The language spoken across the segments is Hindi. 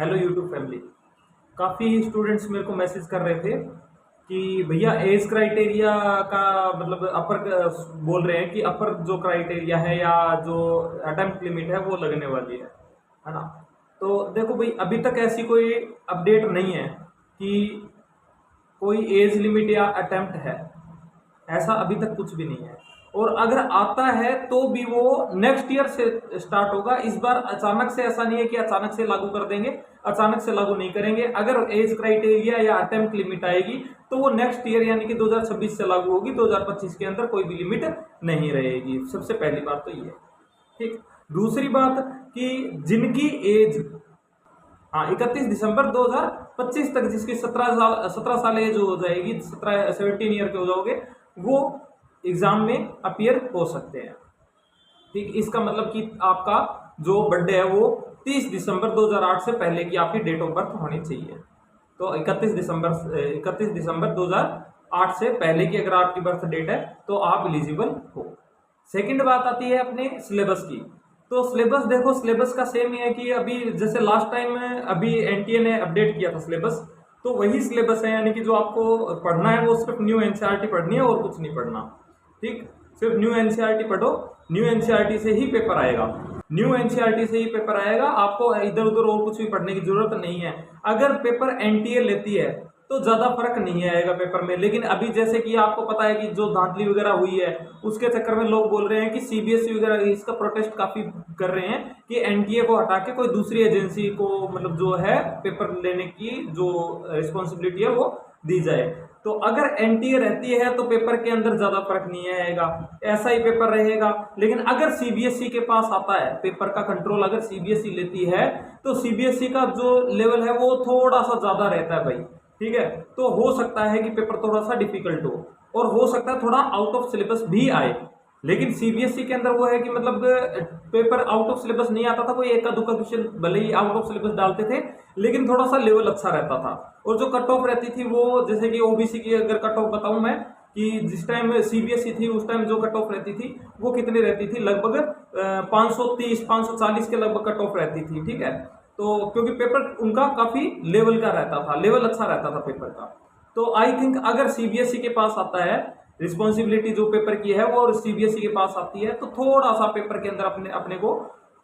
Hello YouTube family. काफ़ी स्टूडेंट्स मेरे को मैसेज कर रहे थे कि भैया एज क्राइटेरिया का मतलब अपर बोल रहे हैं कि अपर जो क्राइटेरिया है या जो अटेम्प्ट लिमिट है वो लगने वाली है ना। तो देखो भाई, अभी तक ऐसी कोई अपडेट नहीं है कि कोई एज लिमिट या अटेम्प्ट है, ऐसा अभी तक कुछ भी नहीं है। और अगर आता है तो भी वो नेक्स्ट ईयर से स्टार्ट होगा। इस बार अचानक से ऐसा नहीं है कि अचानक से लागू कर देंगे, अचानक से लागू नहीं करेंगे। अगर एज क्राइटेरिया या अटेम्प्ट लिमिट आएगी तो वो नेक्स्ट ईयर यानी कि 2026 से लागू होगी। 2025 के अंदर कोई भी लिमिट नहीं रहेगी। सबसे पहली बात तो ये है, ठीक। दूसरी बात कि जिनकी एज 31 दिसंबर 2025 तक, जिसकी 17 साल एज हो जाएगी, 17 ईयर के हो जाओगे, वो एग्जाम में अपीयर हो सकते हैं। ठीक, इसका मतलब कि आपका जो बर्थडे है वो 30 दिसंबर 2008 से पहले की आपकी डेट ऑफ बर्थ होनी चाहिए। तो 31 दिसंबर 2008 से पहले की अगर आपकी बर्थ डेट है तो आप एलिजिबल हो। सेकंड बात आती है अपने सिलेबस की। तो सिलेबस देखो, सिलेबस का सेम ही है कि अभी जैसे लास्ट टाइम अभी एनटीए ने अपडेट किया था सिलेबस, तो वही सिलेबस है। यानी कि जो आपको पढ़ना है वो सिर्फ न्यू एनसीईआरटी पढ़नी है और कुछ नहीं पढ़ना। ठीक, सिर्फ न्यू एनसीईआरटी पढ़ो, न्यू एनसीईआरटी से ही पेपर आएगा, न्यू एनसीईआरटी से ही पेपर आएगा। आपको इधर उधर और कुछ भी पढ़ने की जरूरत नहीं है। अगर पेपर एनटीए लेती है तो ज्यादा फर्क नहीं आएगा पेपर में। लेकिन अभी जैसे कि आपको पता है कि जो धांधली वगैरह हुई है उसके चक्कर में लोग बोल रहे हैं कि सीबीएसई वगैरह इसका प्रोटेस्ट काफी कर रहे हैं कि एनटीए को हटा के कोई दूसरी एजेंसी को मतलब जो है पेपर लेने की जो रिस्पॉन्सिबिलिटी है वो दी जाए। तो अगर एनटीए रहती है तो पेपर के अंदर ज्यादा फर्क नहीं आएगा, ऐसा ही पेपर रहेगा। लेकिन अगर सीबीएसई के पास आता है पेपर का कंट्रोल, अगर सीबीएसई लेती है तो सीबीएसई का जो लेवल है वो थोड़ा सा ज्यादा रहता है भाई। ठीक है, तो हो सकता है कि पेपर थोड़ा सा डिफिकल्ट हो और हो सकता है थोड़ा आउट ऑफ सिलेबस भी आए। लेकिन सीबीएसई के अंदर वो है कि मतलब पेपर आउट ऑफ सिलेबस नहीं आता था, कोई एक का दुक्का क्वेश्चन भले ही आउट ऑफ सिलेबस डालते थे लेकिन थोड़ा सा लेवल अच्छा रहता था। और जो कट ऑफ रहती थी वो, जैसे कि ओबीसी की अगर कट ऑफ बताऊं मैं, कि जिस टाइम सीबीएसई थी उस टाइम जो कट ऑफ रहती थी वो कितनी रहती थी, लगभग 530 540 के लगभग कट ऑफ रहती थी। ठीक है, तो क्योंकि पेपर उनका काफी लेवल का रहता था, लेवल अच्छा रहता था पेपर का। तो आई थिंक अगर सीबीएसई के पास आता है, रिस्पॉन्सिबिलिटी जो पेपर की है वो सीबीएसई के पास आती है, तो थोड़ा सा पेपर के अंदर अपने को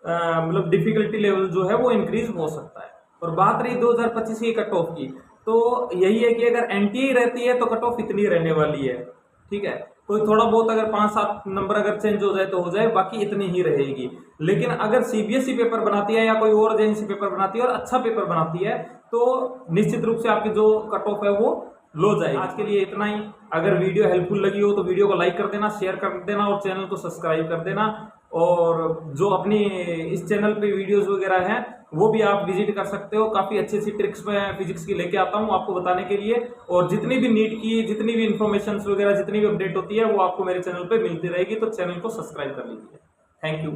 मतलब डिफिकल्टी लेवल जो है वो इंक्रीज हो सकता है। और बात रही 2025 की कट ऑफ की, तो यही है कि अगर एनटीए रहती है तो कट ऑफ इतनी रहने वाली है। ठीक है, कोई थोड़ा बहुत अगर 5-7 नंबर अगर चेंज हो जाए तो हो जाए, बाकी इतनी ही रहेगी। लेकिन अगर सीबीएसई पेपर बनाती है या कोई और एजेंसी पेपर बनाती है और अच्छा पेपर बनाती है तो निश्चित रूप से आपकी जो कट ऑफ है वो लो जाएगी। आज के लिए इतना ही। अगर वीडियो हेल्पफुल लगी हो तो वीडियो को लाइक कर देना, शेयर कर देना और चैनल को सब्सक्राइब कर देना। और जो अपनी इस चैनल पे वीडियोस वगैरह हैं वो भी आप विजिट कर सकते हो। काफ़ी अच्छी अच्छी ट्रिक्स मैं फिजिक्स की लेके आता हूँ आपको बताने के लिए। और जितनी भी नीट की जितनी भी इंफॉर्मेशन वगैरह जितनी भी अपडेट होती है वो आपको मेरे चैनल पे मिलती रहेगी। तो चैनल को सब्सक्राइब कर लीजिए। Thank you.